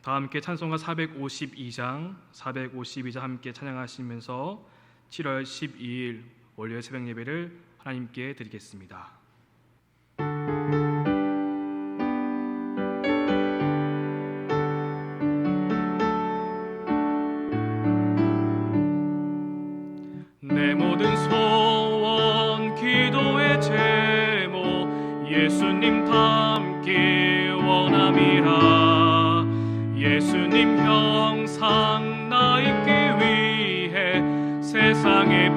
다 함께 찬송가 452장 함께 찬양하시면서 7월 12일 월요일 새벽 예배를 하나님께 드리겠습니다. 내 모든 소원 기도의 제목 예수님 닮기 원함이라. 예수님 형상 나 있기 위해 세상에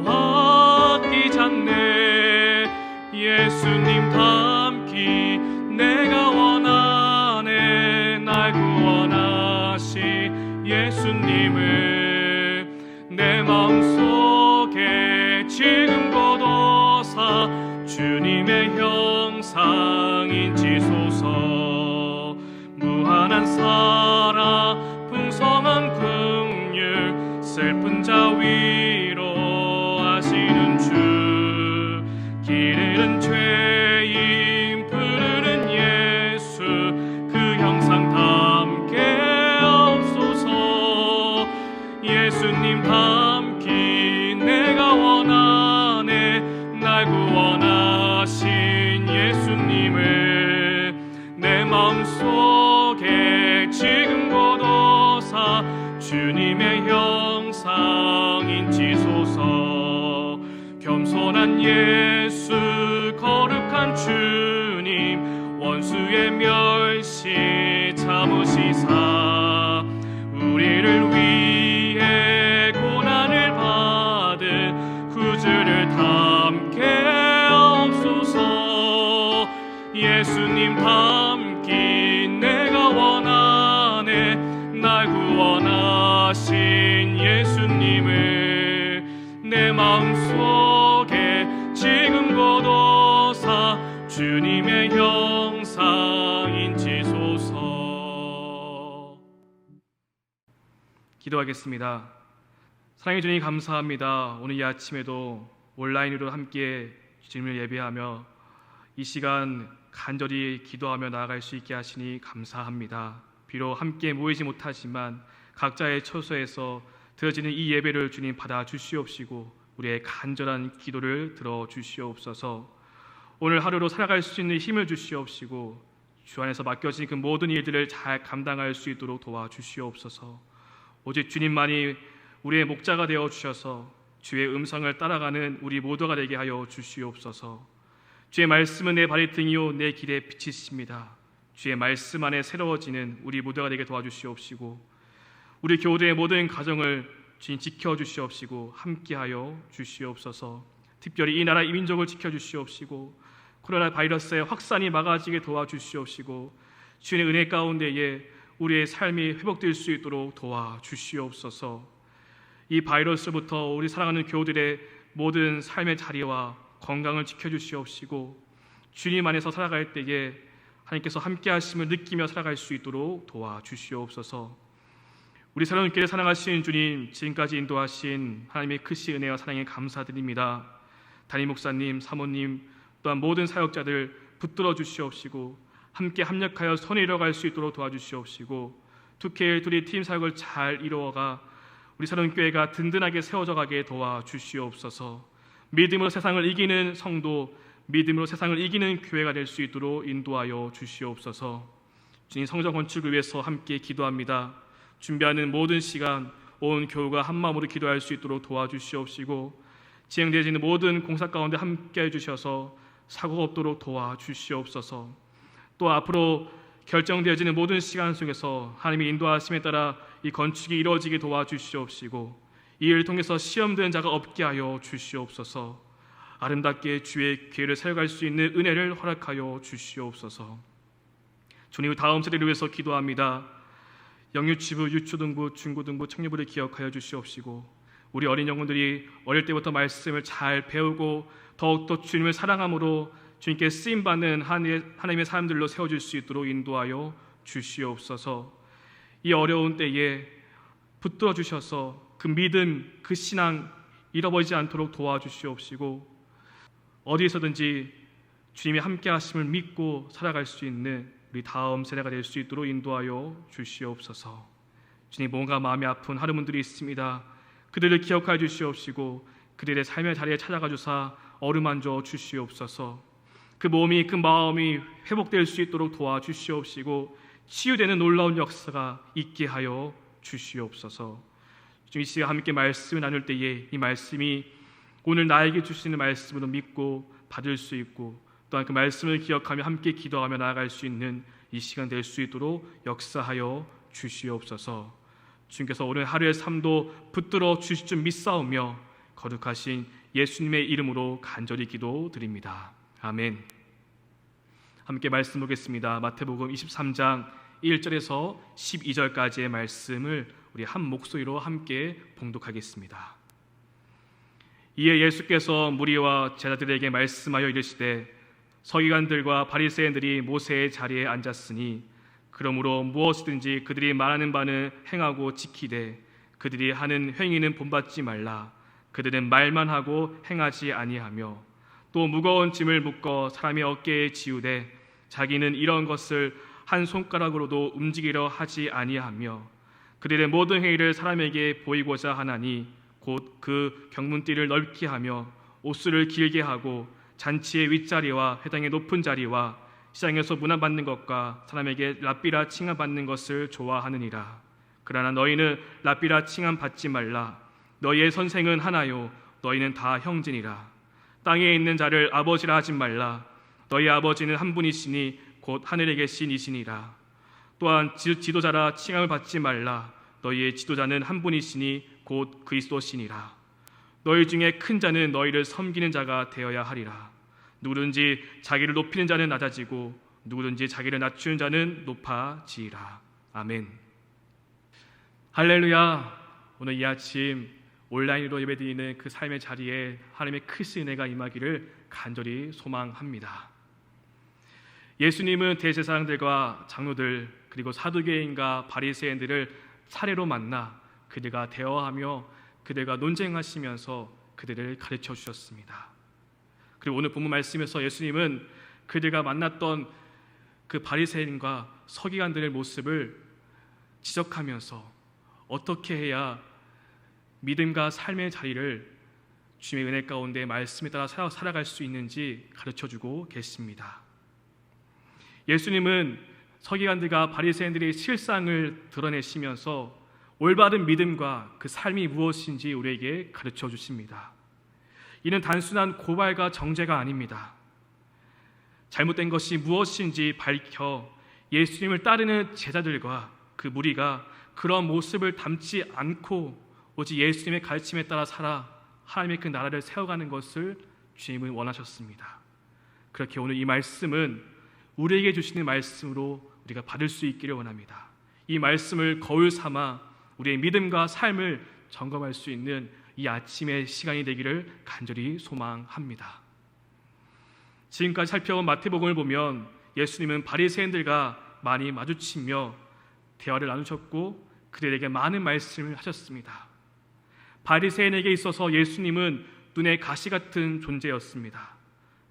보았기 전에 예수님 닮기 내가 원하네. 날 구원하신 예수님을 내 마음속에 지금 거둬사 주님의 형상인 지소서. 무한한 사랑 풍성한 긍휼 슬픈 자 위로하시는 주. 길 잃은 죄인 부르는 예수 그 형상 닮게 없소서. 예수님 닮기 내가 원하네. 날 구원하신 예수님을 내 마음속에 지금 거둬사 주님의 형상인 지소서. 겸손한 예수 거룩한 주님 원수의 멸시 참으시사 우리를 위해 고난을 받은 구주를 닮게 없소서. 예수님 닮기 내가 원하네. 날 구원하신 예수님을 내 마음속에 지금 거둬사 주님의 형상인 지소서. 기도하겠습니다. 사랑해 주님 감사합니다. 오늘 이 아침에도 온라인으로 함께 주님을 예배하며 이 시간 간절히 기도하며 나아갈 수 있게 하시니 감사합니다. 비록 함께 모이지 못하지만 각자의 처소에서 드려지는 이 예배를 주님 받아 주시옵시고 우리의 간절한 기도를 들어 주시옵소서. 오늘 하루로 살아갈 수 있는 힘을 주시옵시고 주 안에서 맡겨진 그 모든 일들을 잘 감당할 수 있도록 도와주시옵소서. 오직 주님만이 우리의 목자가 되어 주셔서 주의 음성을 따라가는 우리 모두가 되게 하여 주시옵소서. 주의 말씀은 내 발의 등이요 내 길의 빛이십니다. 주의 말씀 안에 새로워지는 우리 모두가 되게 도와주시옵시고 우리 교우들의 모든 가정을 주님 지켜주시옵시고 함께하여 주시옵소서. 특별히 이 나라 이 민족을 지켜주시옵시고 코로나 바이러스의 확산이 막아지게 도와주시옵시고 주님의 은혜 가운데에 우리의 삶이 회복될 수 있도록 도와주시옵소서. 이 바이러스부터 우리 사랑하는 교우들의 모든 삶의 자리와 건강을 지켜주시옵시고 주님 안에서 살아갈 때에 하나님께서 함께 하심을 느끼며 살아갈 수 있도록 도와주시옵소서. 우리 새로운 교회 사랑하신 주님, 지금까지 인도하신 하나님의 크신 은혜와 사랑에 감사드립니다. 담임 목사님, 사모님 또한 모든 사역자들 붙들어 주시옵시고 함께 합력하여 선을 이뤄갈 수 있도록 도와주시옵시고 2K2 팀 사역을 잘 이루어가 우리 새로운 교회가 든든하게 세워져 가게 도와주시옵소서. 믿음으로 세상을 이기는 성도, 믿음으로 세상을 이기는 교회가 될 수 있도록 인도하여 주시옵소서. 주님 성전 건축을 위해서 함께 기도합니다. 준비하는 모든 시간 온 교우가 한마음으로 기도할 수 있도록 도와주시옵시고 진행되어지는 모든 공사 가운데 함께해 주셔서 사고가 없도록 도와주시옵소서. 또 앞으로 결정되어지는 모든 시간 속에서 하나님의 인도하심에 따라 이 건축이 이루어지게 도와주시옵시고 이 일을 통해서 시험된 자가 없게 하여 주시옵소서. 아름답게 주의 기회를 세워갈 수 있는 은혜를 허락하여 주시옵소서. 주님 다음 세대를 위해서 기도합니다. 영유치부, 유초등부, 중고등부, 청년부를 기억하여 주시옵시고 우리 어린 영혼들이 어릴 때부터 말씀을 잘 배우고 더욱더 주님을 사랑함으로 주님께 쓰임받는 하나님의 사람들로 세워질 수 있도록 인도하여 주시옵소서. 이 어려운 때에 붙들어 주셔서 그 믿음, 그 신앙 잃어버리지 않도록 도와주시옵시고 어디에서든지 주님의 함께 하심을 믿고 살아갈 수 있는 우리 다음 세대가 될 수 있도록 인도하여 주시옵소서. 주님, 뭔가 마음이 아픈 하루분들이 있습니다. 그들을 기억하여 주시옵시고 그들의 삶의 자리에 찾아가 주사 어루만져 주시옵소서. 그 몸이 그 마음이 회복될 수 있도록 도와주시옵시고 치유되는 놀라운 역사가 있게 하여 주시옵소서. 주님, 이 시간 함께 말씀을 나눌 때에 이 말씀이 오늘 나에게 주시는 말씀으로 믿고 받을 수 있고 또한 그 말씀을 기억하며 함께 기도하며 나아갈 수 있는 이 시간 될 수 있도록 역사하여 주시옵소서. 주님께서 오늘 하루의 삶도 붙들어 주실 줄 믿사오며 거룩하신 예수님의 이름으로 간절히 기도드립니다. 아멘. 함께 말씀 보겠습니다. 마태복음 23장 1절에서 12절까지의 말씀을 우리 한 목소리로 함께 봉독하겠습니다. 이에 예수께서 무리와 제자들에게 말씀하여 이르시되 서기관들과 바리새인들이 모세의 자리에 앉았으니 그러므로 무엇이든지 그들이 말하는 바는 행하고 지키되 그들이 하는 행위는 본받지 말라. 그들은 말만 하고 행하지 아니하며 또 무거운 짐을 묶어 사람의 어깨에 지우되 자기는 이런 것을 한 손가락으로도 움직이려 하지 아니하며 그들의 모든 행위를 사람에게 보이고자 하나니 곧 그 경문띠를 넓게 하며 옷수를 길게 하고 잔치의 윗자리와 회당의 높은 자리와 시장에서 문안받는 것과 사람에게 랍비라 칭함받는 것을 좋아하느니라. 그러나 너희는 랍비라 칭함 받지 말라. 너희의 선생은 하나요 너희는 다 형제니라. 땅에 있는 자를 아버지라 하지 말라. 너희 아버지는 한 분이시니 곧 하늘에 계신 이시니라. 또한 지도자라 칭함을 받지 말라. 너희의 지도자는 한 분이시니 곧 그리스도시니라. 너희 중에 큰 자는 너희를 섬기는 자가 되어야 하리라. 누구든지 자기를 높이는 자는 낮아지고 누구든지 자기를 낮추는 자는 높아지리라. 아멘. 할렐루야. 오늘 이 아침 온라인으로 예배드리는 그 삶의 자리에 하나님의 크신 은혜가 임하기를 간절히 소망합니다. 예수님은 대제사장들과 장로들 그리고 사두개인과 바리새인들을 차례로 만나 그들과 대화하며 그들과 논쟁하시면서 그들을 가르쳐 주셨습니다. 그리고 오늘 본문 말씀에서 예수님은 그들과 만났던 그 바리새인과 서기관들의 모습을 지적하면서 어떻게 해야 믿음과 삶의 자리를 주님의 은혜 가운데 말씀에 따라 살아갈 수 있는지 가르쳐주고 계십니다. 예수님은 서기관들과 바리새인들의 실상을 드러내시면서 올바른 믿음과 그 삶이 무엇인지 우리에게 가르쳐 주십니다. 이는 단순한 고발과 정죄가 아닙니다. 잘못된 것이 무엇인지 밝혀 예수님을 따르는 제자들과 그 무리가 그런 모습을 담지 않고 오직 예수님의 가르침에 따라 살아 하나님의 그 나라를 세워가는 것을 주님은 원하셨습니다. 그렇게 오늘 이 말씀은 우리에게 주시는 말씀으로 우리가 받을 수 있기를 원합니다. 이 말씀을 거울 삼아 우리의 믿음과 삶을 점검할 수 있는 이 아침의 시간이 되기를 간절히 소망합니다. 지금까지 살펴본 마태복음을 보면 예수님은 바리새인들과 많이 마주치며 대화를 나누셨고 그들에게 많은 말씀을 하셨습니다. 바리새인에게 있어서 예수님은 눈의 가시 같은 존재였습니다.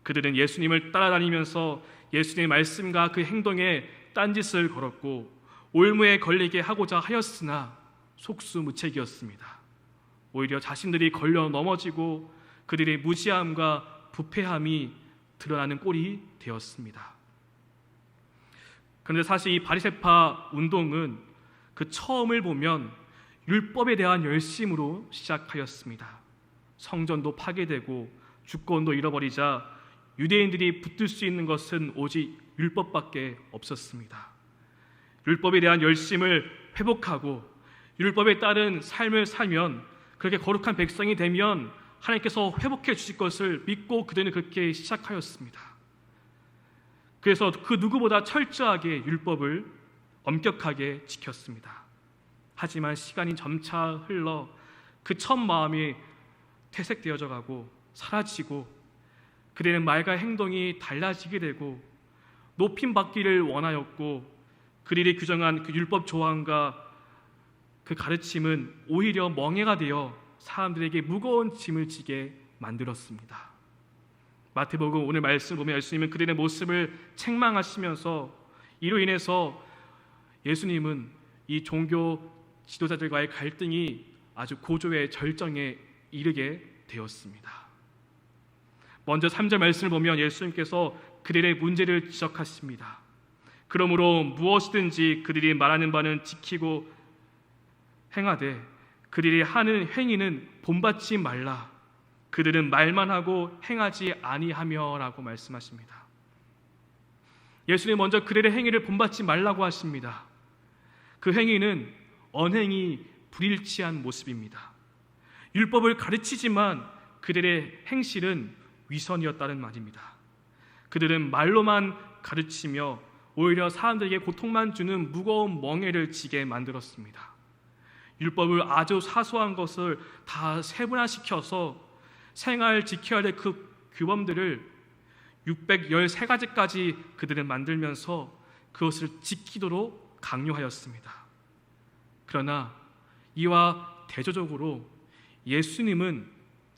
그들은 예수님을 따라다니면서 예수님의 말씀과 그 행동에 딴짓을 걸었고 올무에 걸리게 하고자 하였으나 속수무책이었습니다. 오히려 자신들이 걸려 넘어지고 그들의 무지함과 부패함이 드러나는 꼴이 되었습니다. 그런데 사실 이 바리새파 운동은 그 처음을 보면 율법에 대한 열심으로 시작하였습니다. 성전도 파괴되고 주권도 잃어버리자 유대인들이 붙들 수 있는 것은 오직 율법밖에 없었습니다. 율법에 대한 열심을 회복하고 율법에 따른 삶을 살면 그렇게 거룩한 백성이 되면 하나님께서 회복해 주실 것을 믿고 그들은 그렇게 시작하였습니다. 그래서 그 누구보다 철저하게 율법을 엄격하게 지켰습니다. 하지만 시간이 점차 흘러 그 첫 마음이 퇴색되어져 가고 사라지고 그들은 말과 행동이 달라지게 되고 높임받기를 원하였고 그들이 규정한 그 율법 조항과 그 가르침은 오히려 멍해가 되어 사람들에게 무거운 짐을 지게 만들었습니다. 마태복음 오늘 말씀 보면 예수님은 그들의 모습을 책망하시면서 이로 인해서 예수님은 이 종교 지도자들과의 갈등이 아주 고조의 절정에 이르게 되었습니다. 먼저 3절 말씀을 보면 예수님께서 그들의 문제를 지적하십니다. 그러므로 무엇이든지 그들이 말하는 바는 지키고 행하되 그들이 하는 행위는 본받지 말라. 그들은 말만 하고 행하지 아니하며 라고 말씀하십니다. 예수님 먼저 그들의 행위를 본받지 말라고 하십니다. 그 행위는 언행이 불일치한 모습입니다. 율법을 가르치지만 그들의 행실은 위선이었다는 말입니다. 그들은 말로만 가르치며 오히려 사람들에게 고통만 주는 무거운 멍에를 지게 만들었습니다. 율법을 아주 사소한 것을 다 세분화시켜서 생활 지켜야 될 그 규범들을 613가지까지 그들은 만들면서 그것을 지키도록 강요하였습니다. 그러나 이와 대조적으로 예수님은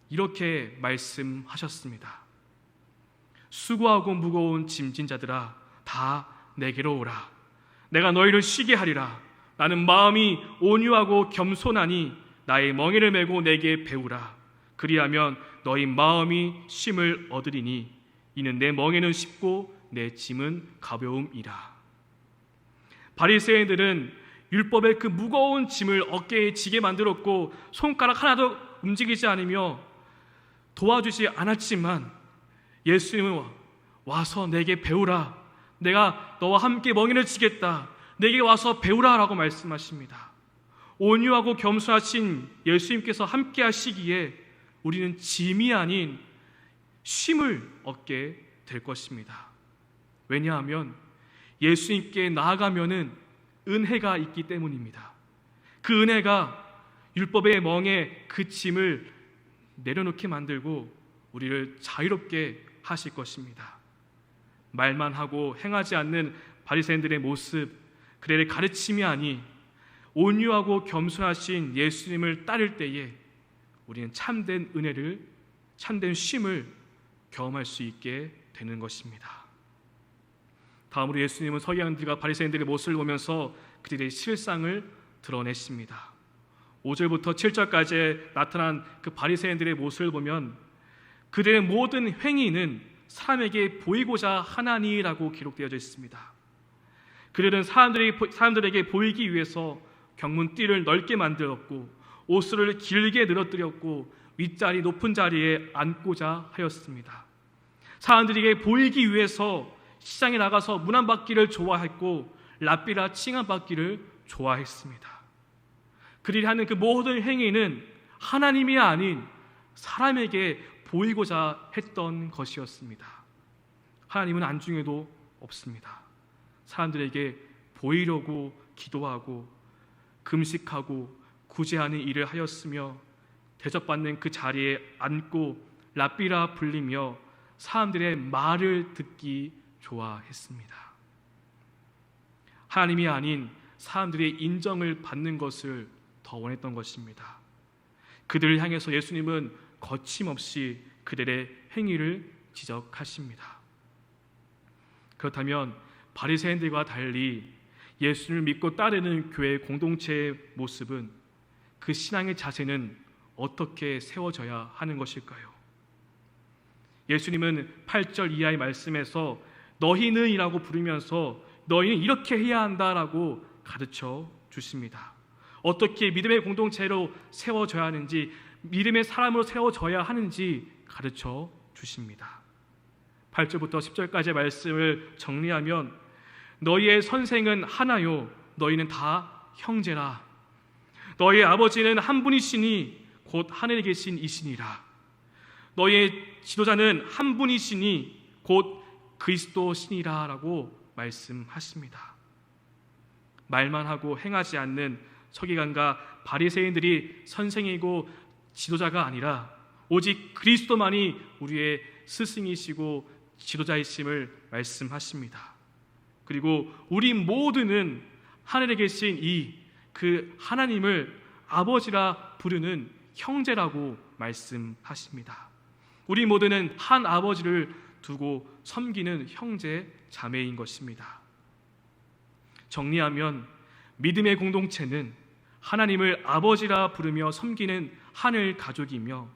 이렇게 말씀하셨습니다. 수고하고 무거운 짐진 자들아 다 내게로 오라. 내가 너희를 쉬게 하리라. 나는 마음이 온유하고 겸손하니 나의 멍에를 메고 내게 배우라. 그리하면 너희 마음이 쉼을 얻으리니 이는 내 멍에는 쉽고 내 짐은 가벼움이라. 바리새인들은 율법의 그 무거운 짐을 어깨에 지게 만들었고 손가락 하나도 움직이지 않으며 도와주지 않았지만 예수님은 와서 내게 배우라. 내가 너와 함께 멍에를 지겠다. 내게 와서 배우라 라고 말씀하십니다. 온유하고 겸손하신 예수님께서 함께 하시기에 우리는 짐이 아닌 쉼을 얻게 될 것입니다. 왜냐하면 예수님께 나아가면은 은혜가 있기 때문입니다. 그 은혜가 율법의 멍에 그 짐을 내려놓게 만들고 우리를 자유롭게 하실 것입니다. 말만 하고 행하지 않는 바리새인들의 모습, 그들의 가르침이 아닌 온유하고 겸손하신 예수님을 따를 때에 우리는 참된 은혜를, 참된 쉼을 경험할 수 있게 되는 것입니다. 다음으로 예수님은 서기관들과 바리새인들의 모습을 보면서 그들의 실상을 드러내십니다. 5절부터 7절까지 나타난 그 바리새인들의 모습을 보면 그들의 모든 행위는 사람에게 보이고자 하나니라고 기록되어져 있습니다. 그들은 사람들에게 보이기 위해서 경문띠를 넓게 만들었고 옷을 길게 늘어뜨렸고 윗자리 높은 자리에 앉고자 하였습니다. 사람들에게 보이기 위해서 시장에 나가서 문안받기를 좋아했고 랍비라 칭함받기를 좋아했습니다. 그들이 하는 그 모든 행위는 하나님이 아닌 사람에게 보이고자 했던 것이었습니다. 하나님은 안중에도 없습니다. 사람들에게 보이려고 기도하고 금식하고 구제하는 일을 하였으며 대접받는 그 자리에 앉고 랍비라 불리며 사람들의 말을 듣기 좋아했습니다. 하나님이 아닌 사람들의 인정을 받는 것을 더 원했던 것입니다. 그들을 향해서 예수님은 거침없이 그들의 행위를 지적하십니다. 그렇다면 바리새인들과 달리 예수님을 믿고 따르는 교회 공동체의 모습은, 그 신앙의 자세는 어떻게 세워져야 하는 것일까요? 예수님은 8절 이하의 말씀에서 너희는 이라고 부르면서 너희는 이렇게 해야 한다라고 가르쳐 주십니다. 어떻게 믿음의 공동체로 세워져야 하는지, 믿음의 사람으로 세워져야 하는지 가르쳐 주십니다. 8절부터 10절까지의 말씀을 정리하면 너희의 선생은 하나요 너희는 다 형제라. 너희의 아버지는 한 분이시니 곧 하늘에 계신 이시니라. 너희의 지도자는 한 분이시니 곧 그리스도시니라 라고 말씀하십니다. 말만 하고 행하지 않는 서기관과 바리새인들이 선생이고 지도자가 아니라 오직 그리스도만이 우리의 스승이시고 지도자이심을 말씀하십니다. 그리고 우리 모두는 하늘에 계신 그 하나님을 아버지라 부르는 형제라고 말씀하십니다. 우리 모두는 한 아버지를 두고 섬기는 형제 자매인 것입니다. 정리하면 믿음의 공동체는 하나님을 아버지라 부르며 섬기는 하늘 가족이며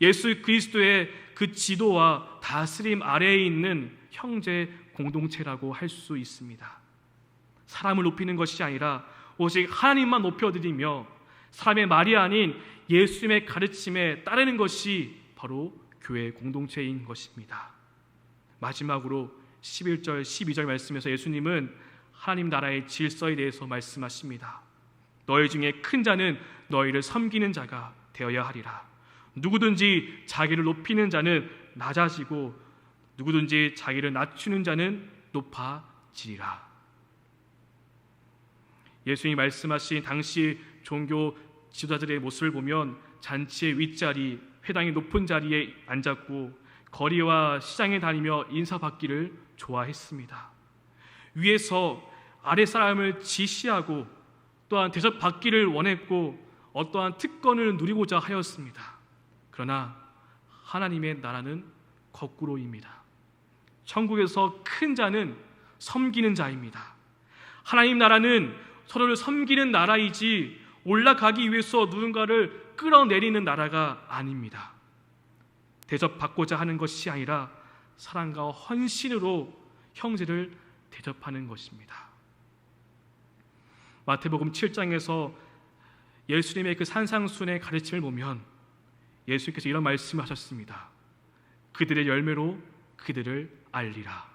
예수 그리스도의 그 지도와 다스림 아래에 있는 형제 공동체라고 할 수 있습니다. 사람을 높이는 것이 아니라 오직 하나님만 높여드리며 사람의 말이 아닌 예수님의 가르침에 따르는 것이 바로 교회 공동체인 것입니다. 마지막으로 11절, 12절 말씀에서 예수님은 하나님 나라의 질서에 대해서 말씀하십니다. 너희 중에 큰 자는 너희를 섬기는 자가 되어야 하리라. 누구든지 자기를 높이는 자는 낮아지고 누구든지 자기를 낮추는 자는 높아지리라. 예수님이 말씀하신 당시 종교 지도자들의 모습을 보면 잔치의 윗자리, 회당의 높은 자리에 앉았고 거리와 시장에 다니며 인사받기를 좋아했습니다. 위에서 아랫사람을 지시하고 또한 대접받기를 원했고 어떠한 특권을 누리고자 하였습니다. 그러나 하나님의 나라는 거꾸로입니다. 천국에서 큰 자는 섬기는 자입니다. 하나님 나라는 서로를 섬기는 나라이지 올라가기 위해서 누군가를 끌어내리는 나라가 아닙니다. 대접받고자 하는 것이 아니라 사랑과 헌신으로 형제를 대접하는 것입니다. 마태복음 7장에서 예수님의 그 산상순의 가르침을 보면 예수님께서 이런 말씀을 하셨습니다. 그들의 열매로 그들을 알리라.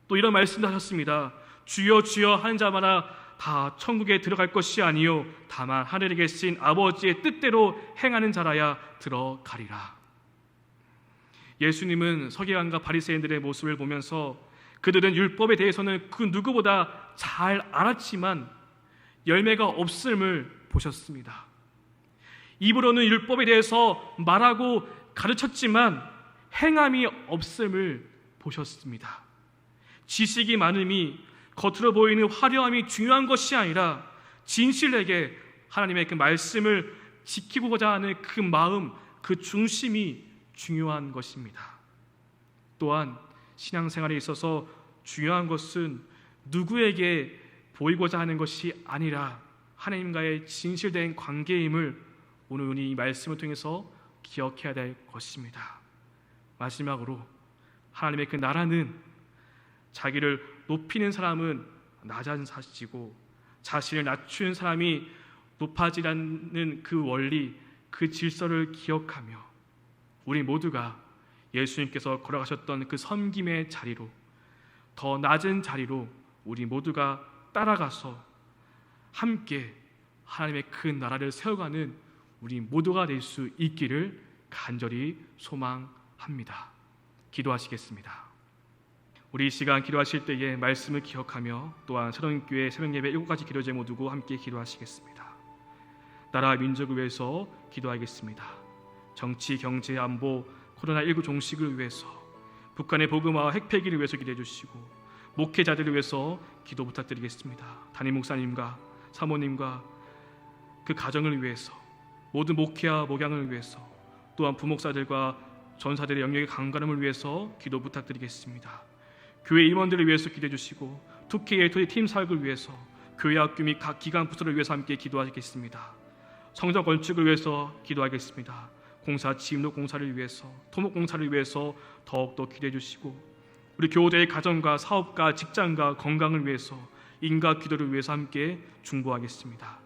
또 이런 말씀도 하셨습니다. 주여 주여 하는 자마다 다 천국에 들어갈 것이 아니요 다만 하늘에 계신 아버지의 뜻대로 행하는 자라야 들어가리라. 예수님은 서기관과 바리새인들의 모습을 보면서 그들은 율법에 대해서는 그 누구보다 잘 알았지만 열매가 없음을 보셨습니다. 입으로는 율법에 대해서 말하고 가르쳤지만 행함이 없음을 보셨습니다. 지식이 많음이 겉으로 보이는 화려함이 중요한 것이 아니라 진실에게 하나님의 그 말씀을 지키고자 하는 그 마음, 그 중심이 중요한 것입니다. 또한 신앙생활에 있어서 중요한 것은 누구에게 보이고자 하는 것이 아니라 하나님과의 진실된 관계임을 오늘 이 말씀을 통해서 기억해야 될 것입니다. 마지막으로 하나님의 그 나라는 자기를 높이는 사람은 낮아지고 자신을 낮추는 사람이 높아지라는 그 원리, 그 질서를 기억하며 우리 모두가 예수님께서 걸어가셨던 그 섬김의 자리로, 더 낮은 자리로 우리 모두가 따라가서 함께 하나님의 그 나라를 세워가는 우리 모두가 될 수 있기를 간절히 소망합니다. 기도하시겠습니다. 우리 이 시간 기도하실 때에 말씀을 기억하며 또한 새로운교회 새벽예배 7가지 기도 제목 두고 함께 기도하시겠습니다. 나라 민족을 위해서 기도하겠습니다. 정치, 경제, 안보, 코로나19 종식을 위해서, 북한의 복음화와 핵폐기를 위해서 기도해 주시고 목회자들을 위해서 기도 부탁드리겠습니다. 담임 목사님과 사모님과 그 가정을 위해서, 모든 목회와 목양을 위해서, 또한 부목사들과 전사들의 영역의 강건함을 위해서 기도 부탁드리겠습니다. 교회 임원들을 위해서 기도해 주시고 2K, L2 팀 사역을 위해서, 교회 학교 및 각 기관 부서를 위해서 함께 기도하겠습니다. 성전 건축을 위해서 기도하겠습니다. 공사, 지임로 공사를 위해서, 토목 공사를 위해서 더욱더 기도해 주시고 우리 교우들의 가정과 사업과 직장과 건강을 위해서, 인과 기도를 위해서 함께 중보하겠습니다.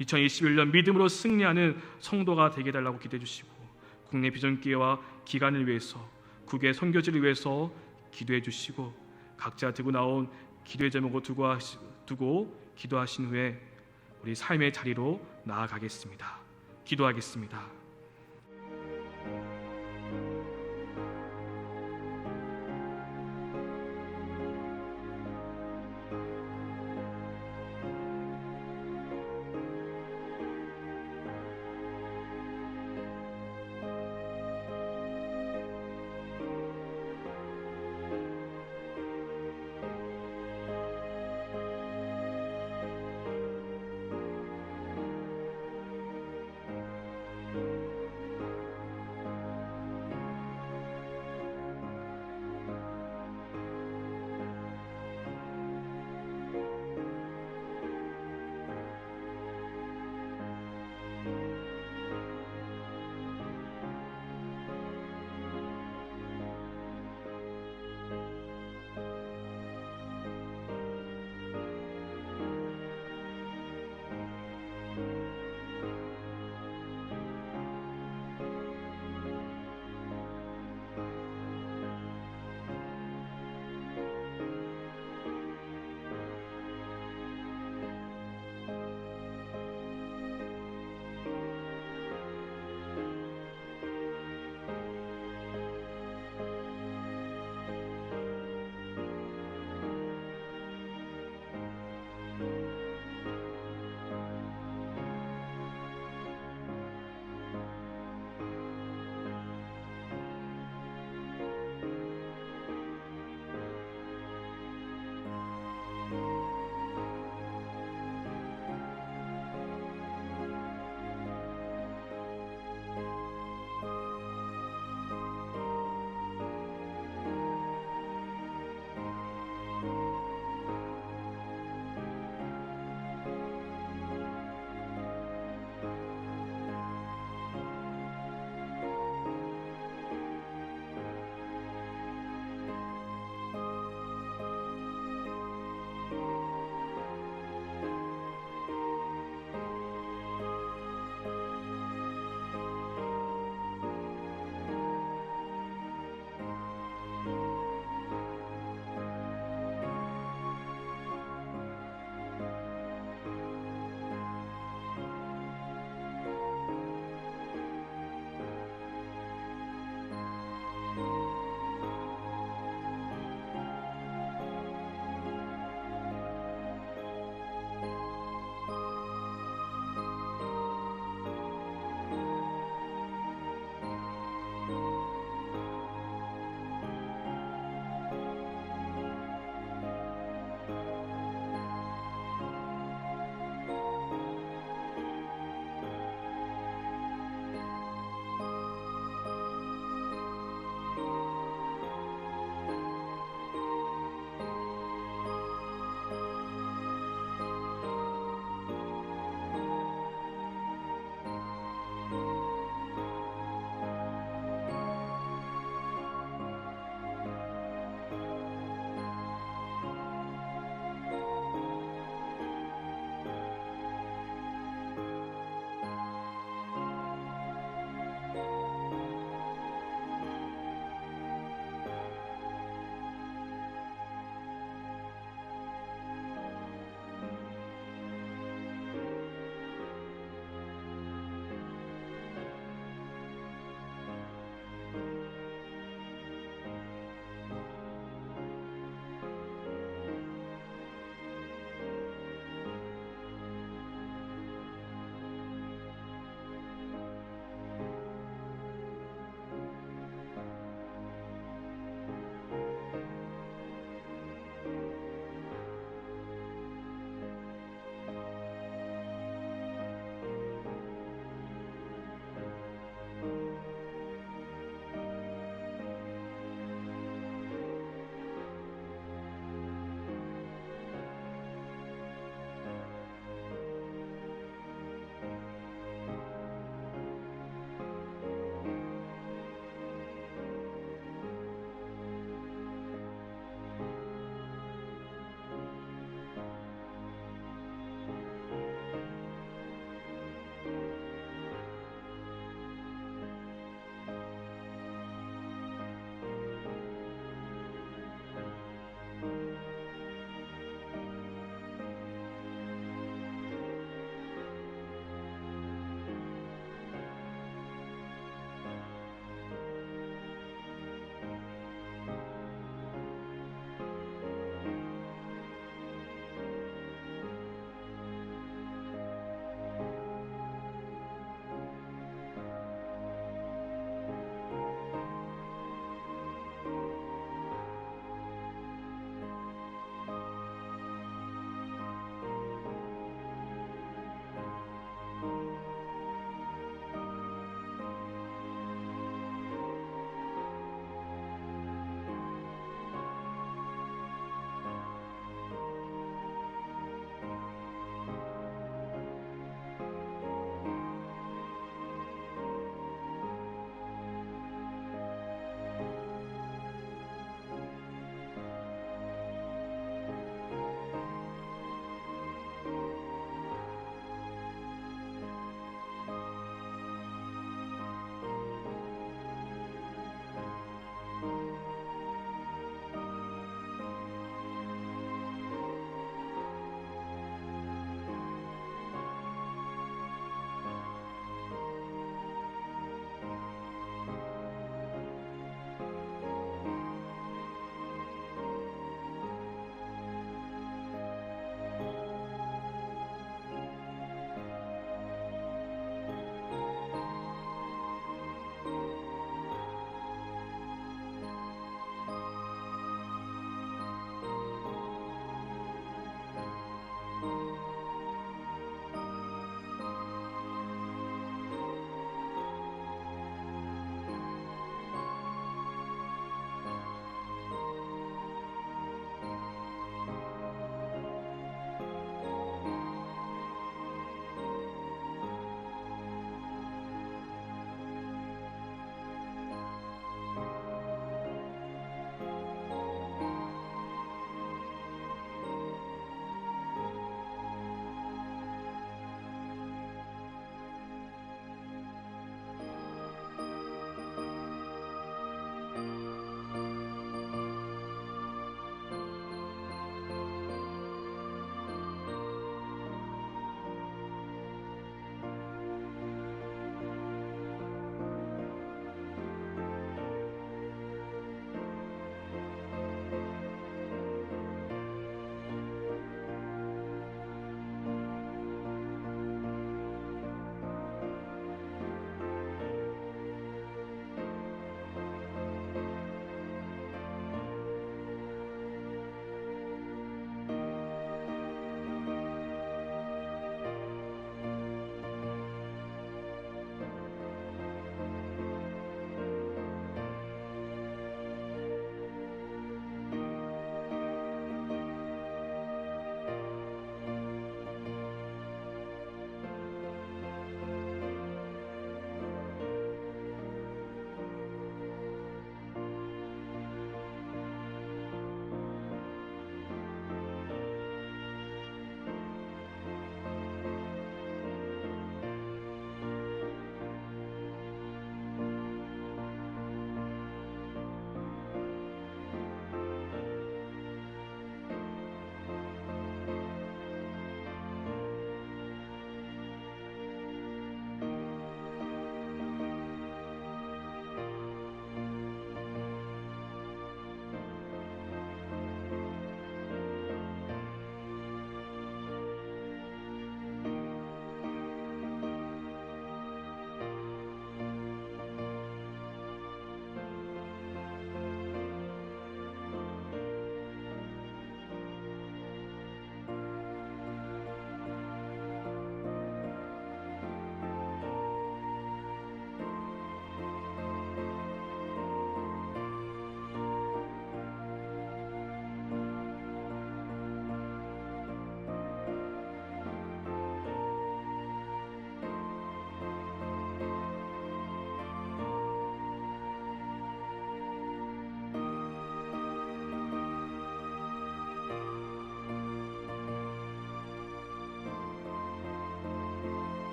2021년 믿음으로 승리하는 성도가 되게 해달라고 기도해 주시고 국내 비전기회와 기관을 위해서, 국외 선교지를 위해서 기도해 주시고 각자 들고 나온 기도의 제목을 두고 기도하신 후에 우리 삶의 자리로 나아가겠습니다. 기도하겠습니다.